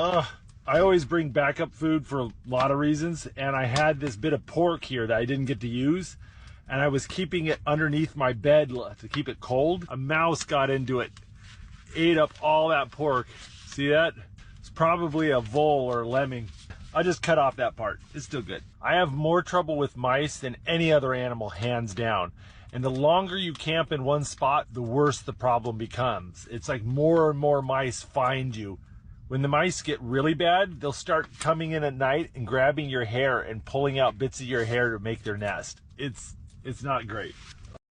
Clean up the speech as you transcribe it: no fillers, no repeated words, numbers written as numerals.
I always bring backup food for a lot of reasons, and I had this bit of pork here that I didn't get to use, and I was keeping it underneath my bed to keep it cold. A mouse got into it, ate up all that pork. See that? It's probably a vole or a lemming. I just cut off that part. It's still good. I have more trouble with mice than any other animal, hands down. And the longer you camp in one spot, the worse the problem becomes. It's like more and more mice find you. When the mice get really bad, they'll start coming in at night and grabbing your hair and pulling out bits of your hair to make their nest. It's not great.